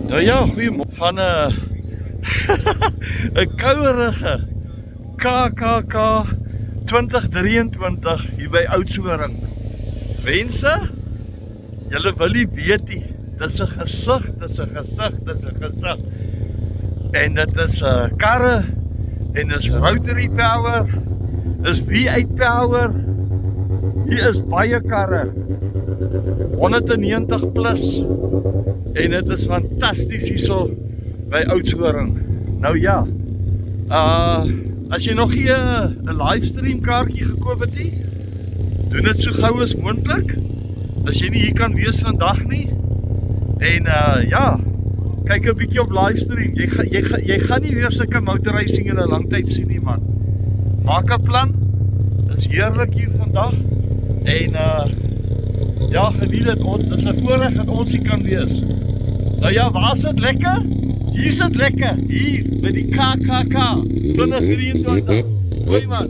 Nou ja, goeiemorgen van een kouerige KKK 2023 hier by Oudtshoorn. Mense, julle wil nie weet nie, dis 'n gesig, dis 'n gesig, dis 'n gesig. En dit is karre, en dis rotary power, dis V8 power. Hier is baie karre, 190 plus. En dit is fantasties hierso by Oudtshoorn. Nou ja, as jy nog nie 'n livestream kaartjie gekoop het nie, doen dit so gou as moontlik. As jy nie hier kan wees vandag nie. En ja, kyk 'n bietjie op livestream. Jy gaan nie weer sulke motorracing in 'n lang tyd sien nie, man. Maak 'n plan. Dit is heerlik hier vandag. En ja, geniet dit. Dit is 'n voorreg dat ons hier kan wees. Nou ja, waar is dit lekker? Hier is dit lekker. Hier, by die KKK 2023. Hoi man.